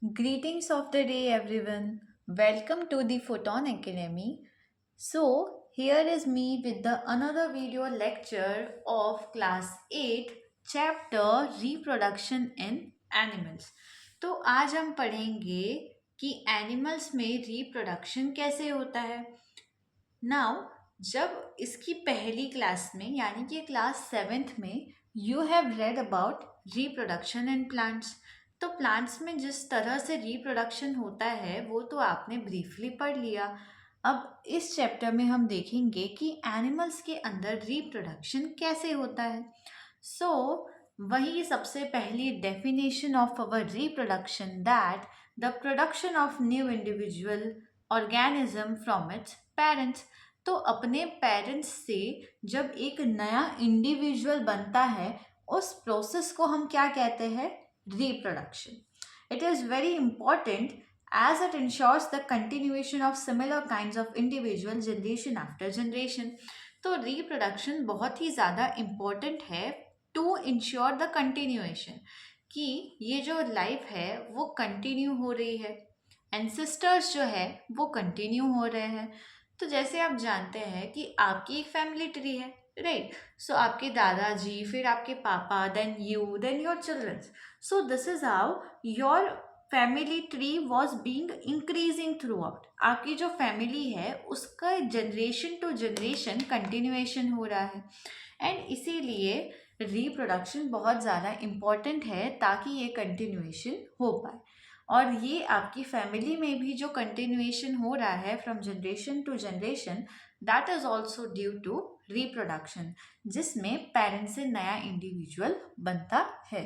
Greetings of the day, everyone. Welcome to the Photon Academy. So, here is me with the another video lecture of class 8 chapter reproduction in animals. तो आज हम पढ़ेंगे कि animals में reproduction कैसे होता है. नाउ जब इसकी पहली क्लास में यानी कि क्लास 7th में you have read about reproduction in plants. तो प्लांट्स में जिस तरह से रिप्रोडक्शन होता है वो तो आपने ब्रीफली पढ़ लिया. अब इस चैप्टर में हम देखेंगे कि एनिमल्स के अंदर रिप्रोडक्शन कैसे होता है. सो वही सबसे पहली definition of our reproduction that the production of new individual organism from its parents. तो अपने पेरेंट्स से जब एक नया इंडिविजुअल बनता है उस प्रोसेस को हम क्या कहते हैं, reproduction. It is very important as it ensures the continuation of similar kinds of individual generation after generation. तो reproduction बहुत ही ज़्यादा important है to ensure the continuation, कि ये जो life है वो continue हो रही है, ancestors जो है वो continue हो रहे हैं. तो जैसे आप जानते हैं कि आपकी एक फैमिली ट्री है, राइट. सो आपके दादाजी, फिर आपके पापा, then you, then your childrens. So this is how your family tree was being increasing throughout. आपकी जो फैमिली है उसका जनरेशन टू जनरेशन कंटिन्यूएशन हो रहा है. एंड इसीलिए रिप्रोडक्शन बहुत ज़्यादा इम्पॉर्टेंट है ताकि ये कंटिन्यूएशन हो पाए. और ये आपकी फैमिली में भी जो कंटिन्यूएशन हो रहा है from generation to generation, that is also due to reproduction, जिसमें पेरेंट्स से नया इंडिविजुअल बनता है.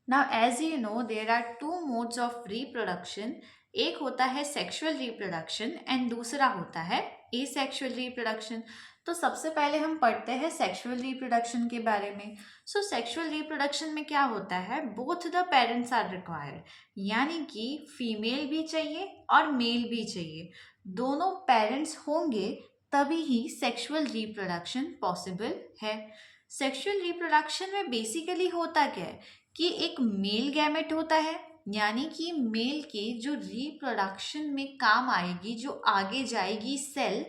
Now as you know there are two modes of reproduction. एक होता है सेक्सुअल रिप्रोडक्शन एंड दूसरा होता है एसेक्सुअल रिप्रोडक्शन. तो सबसे पहले हम पढ़ते हैं सेक्सुअल रिप्रोडक्शन के बारे में. सो सेक्सुअल रिप्रोडक्शन में क्या होता है, both the parents are required, यानी कि फीमेल भी चाहिए और मेल भी चाहिए. दोनों पेरेंट्स होंगे तभी ही सेक्सुअल रिप्रोडक्शन पॉसिबल है. सेक्सुअल रिप्रोडक्शन में बेसिकली होता क्या है कि एक मेल गैमेट होता है, यानी कि मेल के जो रिप्रोडक्शन में काम आएगी, जो आगे जाएगी सेल,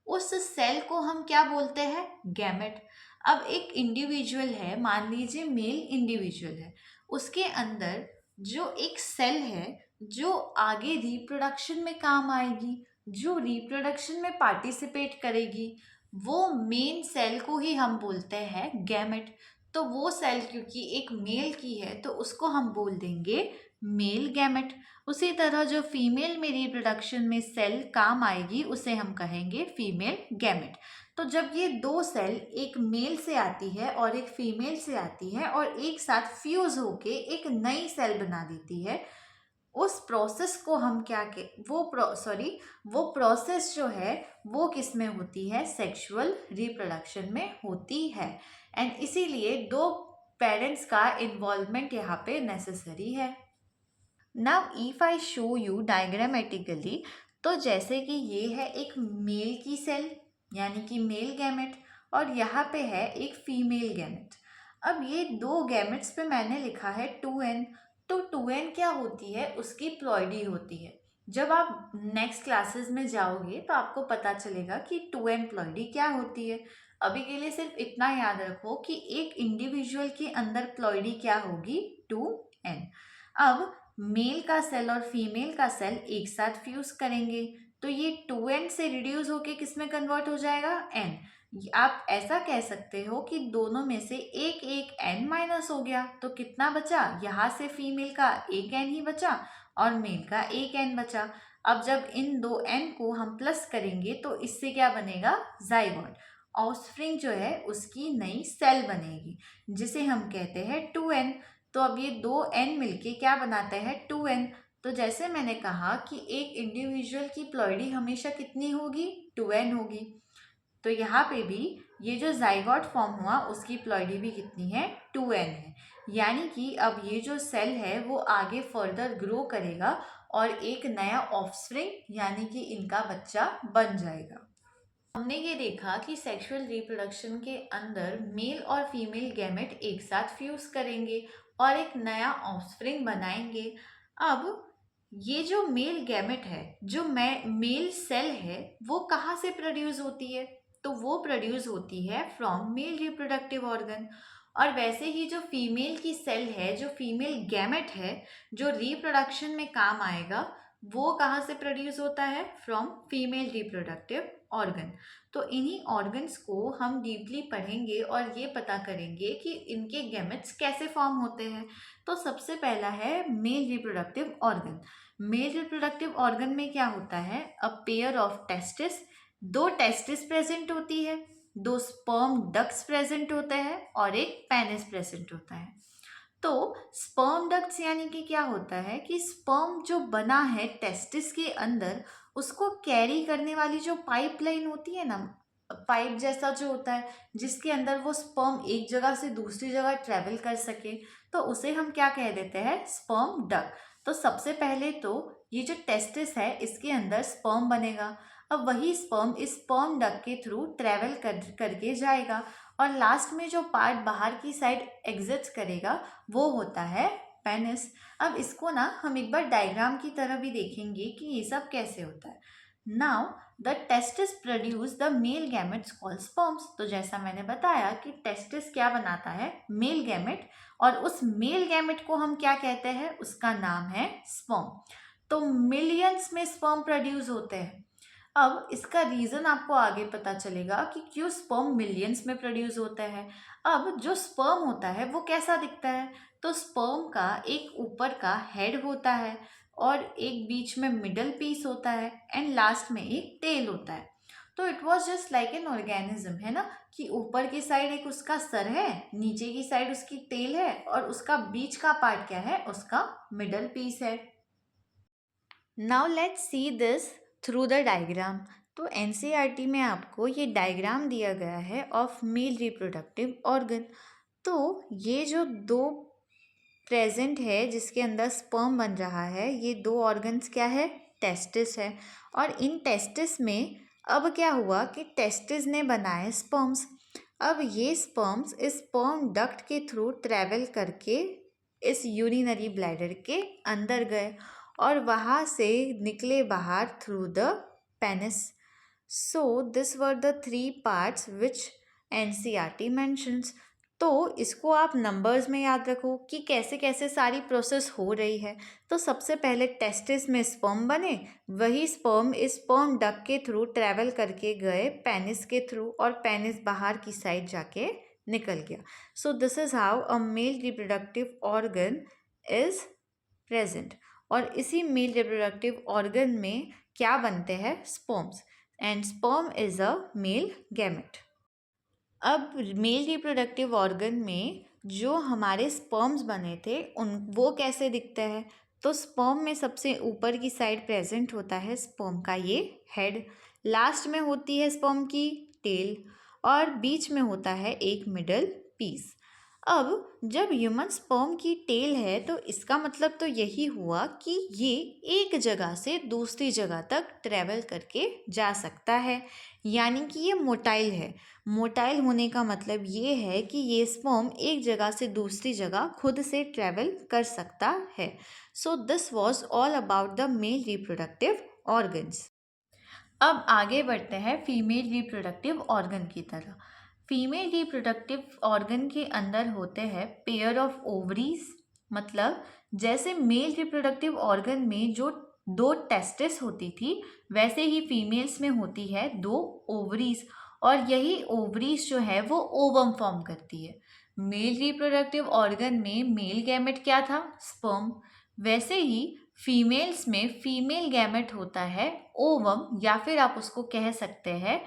उस सेल को हम क्या बोलते हैं, गैमेट. अब एक इंडिविजुअल है, मान लीजिए मेल इंडिविजुअल है, उसके अंदर जो एक सेल है जो आगे रिप्रोडक्शन में काम आएगी, जो रिप्रोडक्शन में पार्टिसिपेट करेगी, वो मेन सेल को ही हम बोलते हैं गैमेट. तो वो सेल क्योंकि एक मेल की है तो उसको हम बोल देंगे मेल गैमेट. उसी तरह जो फीमेल में रिप्रोडक्शन में सेल काम आएगी उसे हम कहेंगे फीमेल गैमेट. तो जब ये दो सेल एक मेल से आती है और एक फीमेल से आती है और एक साथ फ्यूज होके एक नई सेल बना देती है, उस प्रोसेस को हम क्या के वो प्रोसेस जो है वो किस में होती है, सेक्सुअल रिप्रोडक्शन में होती है. एंड इसीलिए दो पेरेंट्स का इन्वॉल्वमेंट यहाँ पे नेसेसरी है. Now if I show you diagrammatically, तो जैसे कि ये है एक मेल की सेल यानी कि मेल गैमेट और यहाँ पे है एक फीमेल गैमेट. अब ये दो गैमेट्स पे मैंने लिखा है 2n. तो 2n क्या होती है, उसकी प्लॉइडी होती है. जब आप नेक्स्ट क्लासेस में जाओगे तो आपको पता चलेगा कि 2n प्लॉइडी क्या होती है. अभी के लिए सिर्फ इतना याद रखो कि एक इंडिविजुअल के अंदर प्लॉइडी क्या होगी, 2n. अब मेल का सेल और फीमेल का सेल एक साथ फ्यूज करेंगे तो ये 2n से रिड्यूस होके किस में कन्वर्ट हो जाएगा, n. आप ऐसा कह सकते हो कि दोनों में से एक एक n माइनस हो गया तो कितना बचा, यहाँ से फीमेल का एक n ही बचा और मेल का एक n बचा. अब जब इन दो n को हम प्लस करेंगे तो इससे क्या बनेगा, जाइगोट. ऑफस्प्रिंग जो है उसकी नई सेल बनेगी जिसे हम कहते हैं 2n. तो अब ये दो n मिलके क्या बनाते हैं, 2n. तो जैसे मैंने कहा कि एक इंडिविजुअल की प्लॉइडी हमेशा कितनी होगी, 2n होगी. तो यहाँ पे भी ये जो जाइगोट फॉर्म हुआ उसकी प्लॉइडी भी कितनी है, 2n है. यानी कि अब ये जो सेल है वो आगे फर्दर ग्रो करेगा और एक नया ऑफस्प्रिंग यानी कि इनका बच्चा बन जाएगा. हमने ये देखा कि सेक्सुअल रिप्रोडक्शन के अंदर मेल और फीमेल गैमेट एक साथ फ्यूज करेंगे और एक नया ऑफस्प्रिंग बनाएंगे. अब ये जो मेल गैमेट है, जो मेल सेल है, वो कहाँ से प्रोड्यूस होती है? तो वो प्रोड्यूस होती है फ्रॉम मेल रिप्रोडक्टिव ऑर्गन। और वैसे ही जो फीमेल की सेल है, जो फीमेल गैमेट है, जो रिप्रोडक्शन में काम आएगा, वो कहाँ से प्रोड्यूस होता है? From female reproductive organ. तो इन्हीं ऑर्गन्स को हम डीपली पढ़ेंगे और ये पता करेंगे कि इनके गैमेट्स कैसे फॉर्म होते हैं। तो सबसे पहला है male reproductive organ. Male reproductive organ में क्या होता है? अ पेयर ऑफ टेस्टिस, दो टेस्टिस प्रेजेंट होती है, दो स्पर्म डक्ट्स प्रेजेंट होते हैं और एक पेनिस प्रेजेंट होता है। तो स्पर्म डक्ट्स यानी कि क्या होता है कि स्पर्म जो बना है टेस्टिस के अंदर, उसको कैरी करने वाली जो पाइपलाइन होती है ना, पाइप जैसा जो होता है जिसके अंदर वो स्पर्म एक जगह से दूसरी जगह ट्रेवल कर सके, तो उसे हम क्या कह देते हैं? Sperm duct. तो सबसे पहले तो ये जो टेस्टिस है इसके अंदर स्पर्म बनेगा। अब वही स्पर्म इस स्पर्म डक्ट के थ्रू ट्रेवल करके जाएगा और लास्ट में जो पार्ट बाहर की साइड एग्जिट करेगा वो होता है पेनिस। अब इसको ना हम एक बार डायग्राम की तरह भी देखेंगे कि ये सब कैसे होता है। Now the testis produce the male gametes called sperms. तो जैसा मैंने बताया कि टेस्टिस क्या बनाता है? मेल गैमेट, और उस मेल गैमेट को हम क्या कहते हैं? उसका नाम है स्पर्म। तो मिलियंस में स्पर्म प्रोड्यूस होते हैं। अब इसका रीजन आपको आगे पता चलेगा कि क्यों स्पर्म मिलियंस में प्रोड्यूस होता है। अब जो स्पर्म होता है वो कैसा दिखता है? तो स्पर्म का एक ऊपर का हेड होता है और एक बीच में मिडल पीस होता है एंड लास्ट में एक टेल होता है। तो it was just like an organism, है ना, कि ऊपर की साइड एक उसका सर है, नीचे की साइड उसकी टेल है और उसका बीच का पार्ट क्या है? उसका मिडल पीस है। Now let's see this through the diagram. तो एनसीईआरटी में आपको ये डायग्राम दिया गया है ऑफ मेल रिप्रोडक्टिव ऑर्गन। तो ये जो दो प्रेजेंट है जिसके अंदर स्पर्म बन रहा है, ये दो ऑर्गन्स क्या है? टेस्टिस है। और इन टेस्टिस में अब क्या हुआ कि टेस्टिस ने बनाए स्पर्म्स। अब ये स्पर्म्स इस स्पर्म डक्ट के थ्रू ट्रेवल करके इस यूरिनरी ब्लैडर के अंदर गए और वहाँ से निकले बाहर through the penis. So this were the three parts which NCERT mentions. तो इसको आप नंबर्स में याद रखो कि कैसे कैसे सारी प्रोसेस हो रही है। तो सबसे पहले टेस्टिस में स्पर्म बने, वही स्पर्म इस स्पर्म डक के थ्रू ट्रेवल करके गए पेनिस के थ्रू और पेनिस बाहर की साइड जाके निकल गया। सो this is how a male reproductive organ is present. और इसी मेल रिप्रोडक्टिव ऑर्गन में क्या बनते हैं? Sperms, and sperm is a male gamete. अब मेल रिप्रोडक्टिव ऑर्गन में जो हमारे स्पर्म्स बने थे उन वो कैसे दिखते हैं? तो स्पर्म में सबसे ऊपर की साइड प्रेजेंट होता है स्पर्म का ये हेड, लास्ट में होती है स्पर्म की टेल और बीच में होता है एक मिडल पीस। अब जब ह्यूमन स्पर्म की टेल है तो इसका मतलब तो यही हुआ कि ये एक जगह से दूसरी जगह तक ट्रेवल करके जा सकता है, यानी कि ये मोटाइल है। मोटाइल होने का मतलब ये है कि ये स्पर्म एक जगह से दूसरी जगह खुद से ट्रेवल कर सकता है। So this was all about the male reproductive organs. अब आगे बढ़ते हैं फीमेल रिप्रोडक्टिव ऑर्गन की तरह। फीमेल रिप्रोडक्टिव ऑर्गन के अंदर होते हैं पेयर ऑफ ओवरीज, मतलब जैसे मेल रिप्रोडक्टिव ऑर्गन में जो दो टेस्टिस होती थी, वैसे ही फीमेल्स में होती है दो ओवरीज, और यही ओवरीज जो है वो ओवम फॉर्म करती है। मेल रिप्रोडक्टिव ऑर्गन में मेल गैमेट क्या था? स्पर्म। वैसे ही फीमेल्स में फीमेल गैमेट होता है ओवम, या फिर आप उसको कह सकते हैं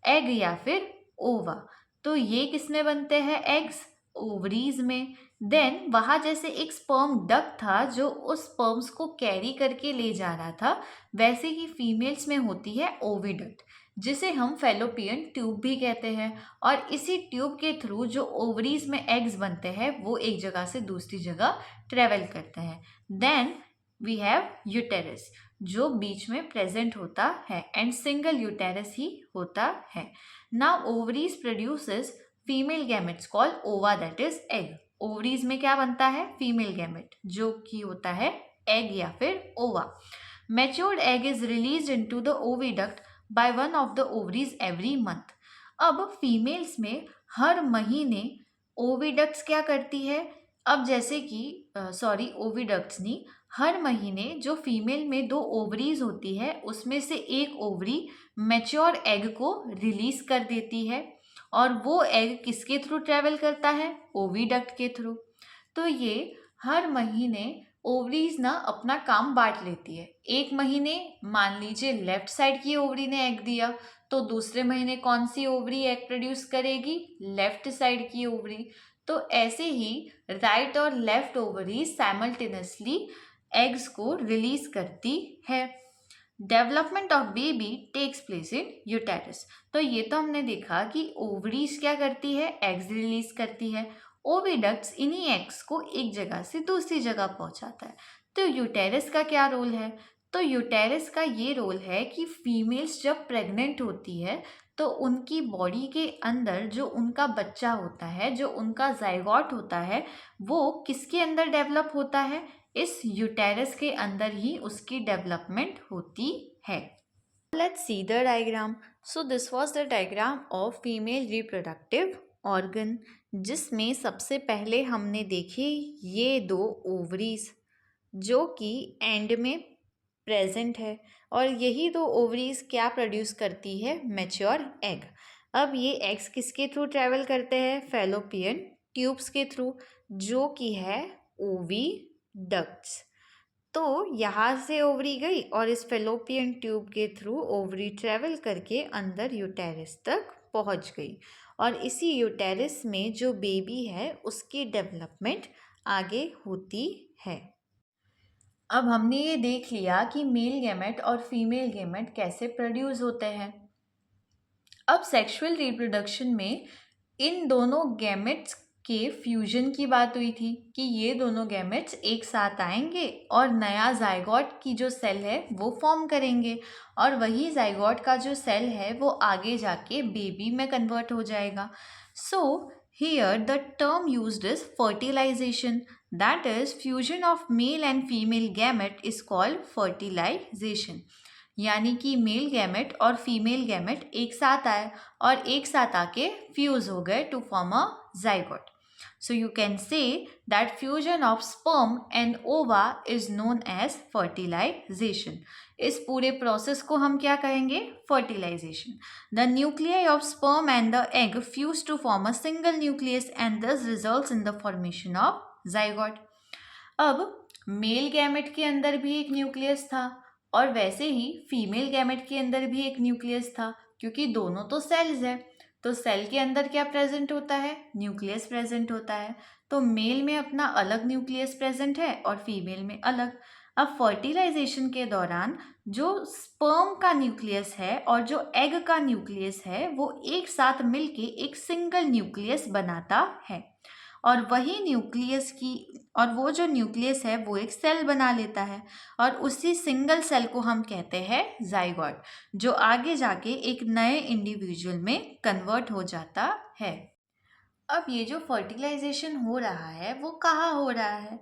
एग या फिर ओवा। तो ये किस में बनते हैं? एग्स, ओवरीज में। देन वहाँ जैसे एक स्पर्म डक था जो उस स्पर्म्स को कैरी करके ले जा रहा था, वैसे ही फीमेल्स में होती है ओविडक्ट, जिसे हम फैलोपियन ट्यूब भी कहते हैं। और इसी ट्यूब के थ्रू जो ओवरीज में एग्स बनते हैं वो एक जगह से दूसरी जगह ट्रेवल करते हैं। देन वी हैव यूटेरस जो बीच में प्रेजेंट होता है एंड सिंगल यूटेरस ही होता है। Now ovaries produces female gametes called ओवा, दैट इज एग। ओवरीज में क्या बनता है? फीमेल गैमेट जो कि होता है एग या फिर ओवा। Matured egg is released into the oviduct by one of the ovaries every month. अब फीमेल्स में हर महीने ओविडक्ट्स क्या करती है, अब जैसे कि ओविडक्ट्स नहीं, हर महीने जो फीमेल में 2 ओवरीज होती है उसमें से एक ओवरी मैच्योर एग को रिलीज कर देती है और वो एग किसके थ्रू ट्रेवल करता है, ओविडक्ट के थ्रू। तो ये हर महीने ओवरीज ना अपना काम बांट लेती है। एक महीने मान लीजिए लेफ्ट साइड की ओवरी ने एग दिया, तो दूसरे महीने कौन सी ओवरी एग प्रोड्यूस करेगी, लेफ्ट साइड की ओवरी। तो ऐसे ही राइट और लेफ्ट ओवरी साइमल्टेनियसली एग्स को रिलीज करती है। Development of baby takes place in uterus. तो ये तो हमने देखा कि ओवरीज क्या करती है, एग्स रिलीज करती है। ओविडक्ट्स इन्हीं एग्स को एक जगह से दूसरी जगह पहुंचाता है। तो यूटेरस का क्या रोल है, तो यूटेरस का ये रोल है कि फीमेल्स जब प्रेग्नेंट होती है तो उनकी बॉडी के अंदर जो उनका बच्चा होता है, जो उनका जाइगोट होता है, वो किसके अंदर डेवलप होता है, इस यूटेरस के अंदर ही उसकी डेवलपमेंट होती है। Let's see the diagram. So this was the diagram of female reproductive organ, जिसमें सबसे पहले हमने देखी ये 2 ओवरीज जो कि एंड में प्रेजेंट है और यही 2 ओवरीज क्या प्रोड्यूस करती है, मैच्योर एग। अब ये एग्स किसके थ्रू ट्रेवल करते हैं, फैलोपियन ट्यूब्स के थ्रू, जो कि है ओविडक्ट्स। तो यहाँ से ओवरी गई और इस फेलोपियन ट्यूब के थ्रू ओवरी ट्रेवल करके अंदर यूटेरस तक पहुँच गई और इसी यूटेरस में जो बेबी है उसकी डेवलपमेंट आगे होती है। अब हमने ये देख लिया कि मेल गैमेट और फीमेल गैमेट कैसे प्रोड्यूस होते हैं। अब सेक्सुअल रिप्रोडक्शन में इन दोनों गैमेट्स के फ्यूजन की बात हुई थी कि ये दोनों गैमेट्स एक साथ आएंगे और नया जाइगोट की जो सेल है वो फॉर्म करेंगे और वही जाइगोट का जो सेल है वो आगे जाके बेबी में कन्वर्ट हो जाएगा। So here the term used is fertilisation, that is fusion of male and female gamete is called fertilisation. यानी कि मेल गैमेट और फीमेल गैमेट एक साथ आए और एक साथ आके फ्यूज हो गए to form a zygote. So you can say that fusion of sperm and ova is known as fertilization. इस पूरे प्रोसेस को हम क्या कहेंगे, fertilization. The nuclei of sperm and the egg fuse to form a single nucleus and thus results in the formation of zygote. अब male gamete के अंदर भी एक न्यूक्लियस था और वैसे ही फीमेल गैमेट के अंदर भी एक न्यूक्लियस था, क्योंकि दोनों तो सेल्स है। तो सेल के अंदर क्या प्रेजेंट होता है, न्यूक्लियस प्रेजेंट होता है। तो मेल में अपना अलग न्यूक्लियस प्रेजेंट है और फीमेल में अलग। अब फर्टिलाइजेशन के दौरान जो स्पर्म का न्यूक्लियस है और जो एग का न्यूक्लियस है वो एक साथ मिलके एक सिंगल न्यूक्लियस बनाता है और वही न्यूक्लियस की और वो जो न्यूक्लियस है वो एक सेल बना लेता है और उसी सिंगल सेल को हम कहते हैं जाइगोट, जो आगे जाके एक नए इंडिविजुअल में कन्वर्ट हो जाता है। अब ये जो फर्टिलाइजेशन हो रहा है वो कहाँ हो रहा है,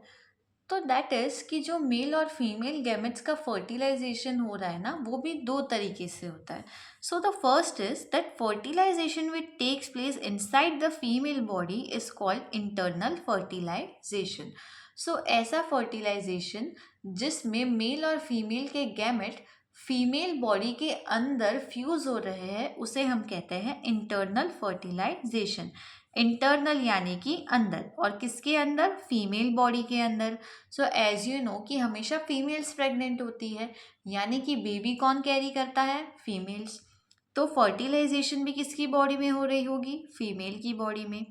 तो दैट इज़ कि जो मेल और फीमेल गैमेट्स का फर्टिलाइजेशन हो रहा है ना, वो भी 2 तरीके से होता है। So the first is that fertilization which takes place inside the female body is called internal fertilization. So ऐसा फर्टिलाइजेशन जिसमें मेल और फीमेल के गैमेट फीमेल बॉडी के अंदर फ्यूज हो रहे हैं उसे हम कहते हैं इंटरनल फर्टिलाइजेशन। इंटरनल यानी कि अंदर, और किसके अंदर, फीमेल बॉडी के अंदर। सो एज यू नो कि हमेशा फीमेल्स प्रेग्नेंट होती है, यानी कि बेबी कौन कैरी करता है, फीमेल्स। तो फर्टिलाइजेशन भी किसकी बॉडी में हो रही होगी, फीमेल की बॉडी में।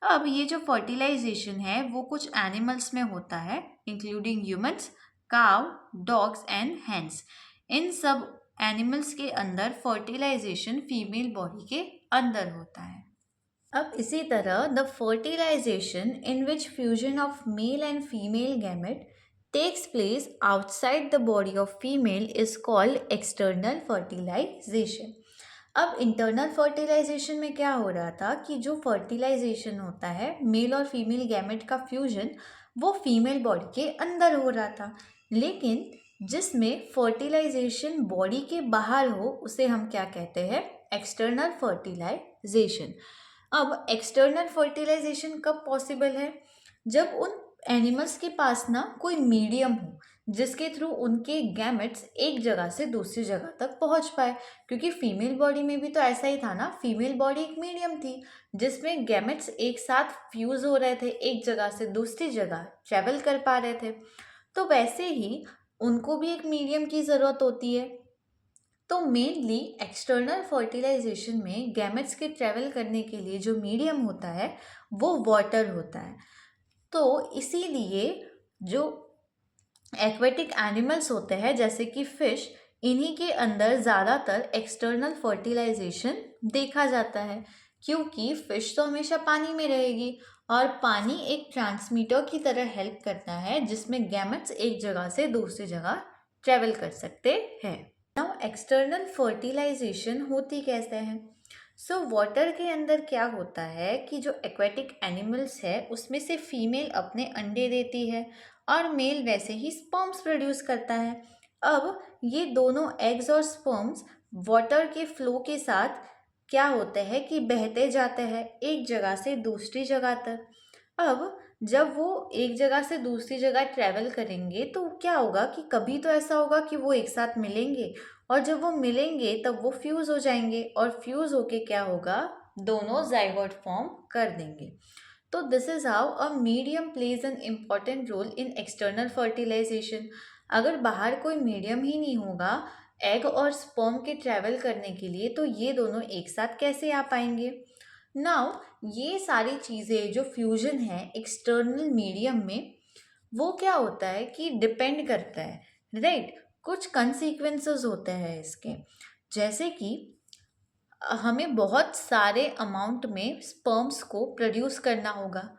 अब ये जो फर्टिलाइजेशन है वो कुछ एनिमल्स में होता है, including humans, cow, dogs and hens. इन सब एनिमल्स के अंदर फर्टिलाइजेशन फीमेल बॉडी के अंदर होता है। अब इसी तरह the fertilisation in which fusion of male and female gamete takes place outside the body of female is called external fertilisation. अब इंटरनल फर्टिलाइजेशन में क्या हो रहा था कि जो फर्टिलाइजेशन होता है मेल और फीमेल गैमेट का फ्यूजन वो फीमेल बॉडी के अंदर हो रहा था, लेकिन जिसमें फर्टिलाइजेशन बॉडी के बाहर हो उसे हम क्या कहते हैं, एक्सटर्नल फर्टिलाइजेशन। अब एक्सटर्नल फर्टिलाइजेशन कब पॉसिबल है, जब उन एनिमल्स के पास ना कोई मीडियम हो जिसके थ्रू उनके गैमेट्स एक जगह से दूसरी जगह तक पहुंच पाए। क्योंकि फीमेल बॉडी में भी तो ऐसा ही था ना, फीमेल बॉडी एक मीडियम थी जिसमें गैमेट्स एक साथ फ्यूज हो रहे थे, एक जगह से दूसरी जगह ट्रेवल कर पा रहे थे। तो वैसे ही उनको भी एक मीडियम की ज़रूरत होती है। तो मेनली एक्सटर्नल फर्टिलाइजेशन में गैमेट्स के ट्रेवल करने के लिए जो मीडियम होता है वो वाटर होता है। तो इसीलिए जो एक्वेटिक एनिमल्स होते हैं जैसे कि फिश, इन्हीं के अंदर ज़्यादातर एक्सटर्नल फर्टिलाइजेशन देखा जाता है, क्योंकि फिश तो हमेशा पानी में रहेगी और पानी एक ट्रांसमीटर की तरह हेल्प करता है जिसमें गैमेट्स एक जगह से दूसरी जगह ट्रेवल कर सकते हैं। नाउ एक्सटर्नल फर्टिलाइजेशन होती कैसे है? सो वाटर के अंदर क्या होता है कि जो एक्वेटिक एनिमल्स है उसमें से फीमेल अपने अंडे देती है और मेल वैसे ही स्पर्म्स प्रोड्यूस करता है। अब ये दोनों एग्स और स्पर्म्स वाटर के फ्लो के साथ क्या होते हैं कि बहते जाते हैं एक जगह से दूसरी जगह तक। अब जब वो एक जगह से दूसरी जगह ट्रैवल करेंगे तो क्या होगा कि कभी तो ऐसा होगा कि वो एक साथ मिलेंगे, और जब वो मिलेंगे तब वो फ्यूज़ हो जाएंगे और फ्यूज़ होके क्या होगा, दोनों जाइगोट फॉर्म कर देंगे। तो this is how a medium plays an important role in external fertilisation. अगर बाहर कोई मीडियम ही नहीं होगा एग और स्पर्म के ट्रैवल करने के लिए तो ये दोनों एक साथ कैसे आ पाएंगे। नाउ ये सारी चीज़ें जो फ्यूजन है एक्सटर्नल मीडियम में, वो क्या होता है कि डिपेंड करता है, राइट। कुछ कंसीक्वेंसेस होते हैं इसके, जैसे कि हमें बहुत सारे अमाउंट में स्पर्म्स को प्रोड्यूस करना होगा।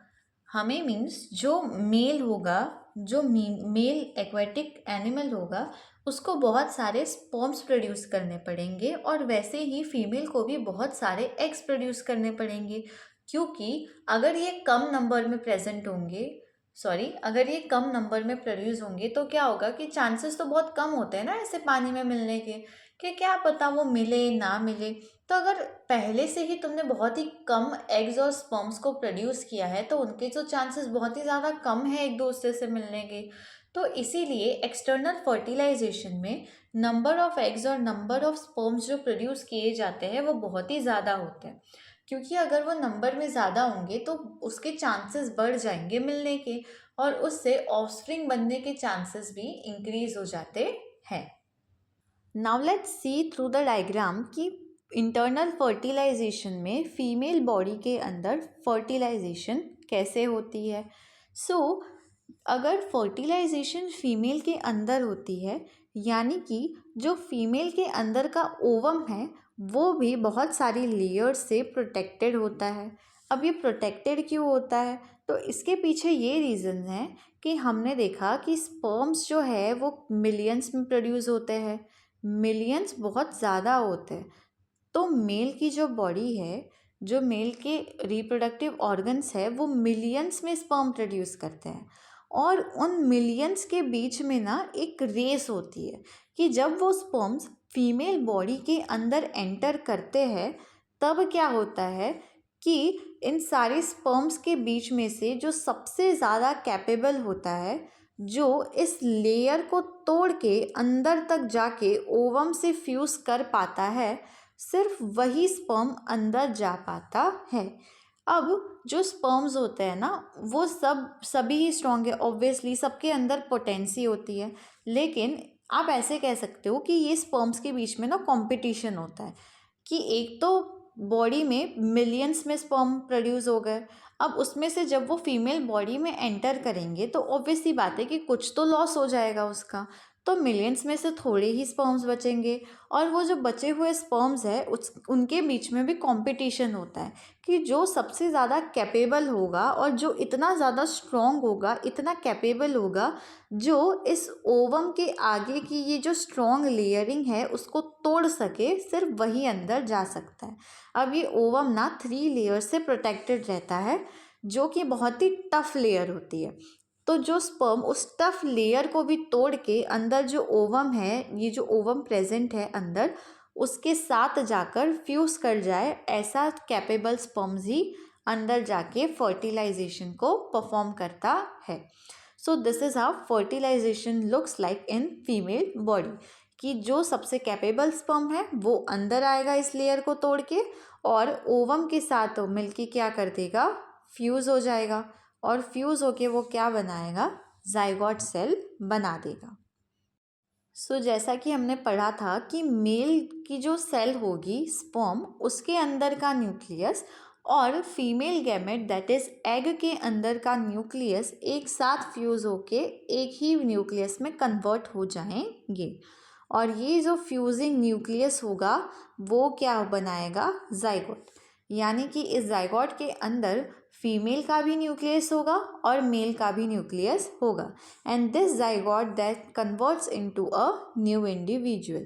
हमें मीन्स जो मेल होगा, जो मेल एक्वेटिक एनिमल होगा उसको बहुत सारे स्पर्म्स प्रोड्यूस करने पड़ेंगे, और वैसे ही फीमेल को भी बहुत सारे एग्स प्रोड्यूस करने पड़ेंगे। क्योंकि अगर ये कम नंबर में प्रेजेंट होंगे, अगर ये कम नंबर में प्रोड्यूस होंगे तो क्या होगा कि चांसेस तो बहुत कम होते हैं ना ऐसे पानी में मिलने के, कि क्या पता वो मिले ना मिले। तो अगर पहले से ही तुमने बहुत ही कम एग्स और स्पर्म्स को प्रोड्यूस किया है तो उनके जो चांसेस बहुत ही ज़्यादा कम है एक दूसरे से मिलने के। तो इसीलिए एक्सटर्नल फर्टिलाइजेशन में नंबर ऑफ एग्स और नंबर ऑफ स्पर्म्स जो प्रोड्यूस किए जाते हैं वो बहुत ही ज़्यादा होते हैं, क्योंकि अगर वो नंबर में ज़्यादा होंगे तो उसके चांसेस बढ़ जाएंगे मिलने के, और उससे ऑफस्प्रिंग बनने के चांसेस भी इंक्रीज हो जाते हैं। Now let's see through the diagram कि इंटरनल फर्टिलाइजेशन में फीमेल बॉडी के अंदर फर्टिलाइजेशन कैसे होती है। अगर फर्टिलाइजेशन फीमेल के अंदर होती है, यानी कि जो फीमेल के अंदर का ओवम है वो भी बहुत सारी लेयर्स से प्रोटेक्टेड होता है। अब ये प्रोटेक्टेड क्यों होता है, तो इसके पीछे ये रीज़न है कि हमने देखा कि स्पर्म्स जो है वो मिलियंस में प्रोड्यूस होते हैं, मिलियंस बहुत ज़्यादा होते हैं। तो मेल की जो बॉडी है, जो मेल के रिप्रोडक्टिव ऑर्गन्स है वो मिलियंस में स्पर्म प्रोड्यूस करते हैं, और उन मिलियंस के बीच में ना एक रेस होती है कि जब वो स्पर्म्स फीमेल बॉडी के अंदर एंटर करते हैं तब क्या होता है कि इन सारे स्पर्म्स के बीच में से जो सबसे ज़्यादा कैपेबल होता है, जो इस लेयर को तोड़ के अंदर तक जाके ओवम से फ्यूज़ कर पाता है, सिर्फ वही स्पर्म अंदर जा पाता है। अब जो स्पर्म्स होते हैं ना वो सभी ही स्ट्रॉन्ग है, ऑब्वियसली सबके अंदर पोटेंसी होती है, लेकिन आप ऐसे कह सकते हो कि ये स्पर्म्स के बीच में ना कंपटीशन होता है कि एक तो बॉडी में मिलियंस में स्पर्म प्रोड्यूस हो गए, अब उसमें से जब वो फीमेल बॉडी में एंटर करेंगे तो ऑब्वियस सी बात है कि कुछ तो लॉस हो जाएगा उसका, तो मिलियंस में से थोड़े ही स्पर्म्स बचेंगे, और वो जो बचे हुए स्पर्म्स है उनके बीच में भी कंपटीशन होता है कि जो सबसे ज़्यादा कैपेबल होगा और जो इतना ज़्यादा स्ट्रॉन्ग होगा, इतना कैपेबल होगा, जो इस ओवम के आगे की ये जो स्ट्रॉन्ग लेयरिंग है उसको तोड़ सके, सिर्फ वही अंदर जा सकता है। अब ये ओवम ना 3 लेयर से प्रोटेक्टेड रहता है, जो कि बहुत ही टफ लेयर होती है। तो जो स्पर्म उस टफ लेयर को भी तोड़ के अंदर जो ओवम है, ये जो ओवम प्रेजेंट है अंदर, उसके साथ जाकर फ्यूज़ कर जाए, ऐसा कैपेबल स्पर्म्स ही अंदर जाके फर्टिलाइजेशन को परफॉर्म करता है। So this is how fertilisation looks like in female body, कि जो सबसे कैपेबल स्पर्म है वो अंदर आएगा इस लेयर को तोड़ के और ओवम के साथ मिलके क्या कर देगा, फ्यूज़ हो जाएगा, और फ्यूज़ होके वो क्या बनाएगा, जाइगोट सेल बना देगा। सो जैसा कि हमने पढ़ा था कि मेल की जो सेल होगी स्पर्म, उसके अंदर का न्यूक्लियस और female gamete that is egg के अंदर का न्यूक्लियस एक साथ फ्यूज़ होके एक ही न्यूक्लियस में कन्वर्ट हो जाएंगे, और ये जो फ्यूजिंग न्यूक्लियस होगा वो क्या बनाएगा, जाइगोट। यानी कि इस जाइगोट के अंदर फीमेल का भी न्यूक्लियस होगा और मेल का भी न्यूक्लियस होगा, and this zygote that converts into a new individual.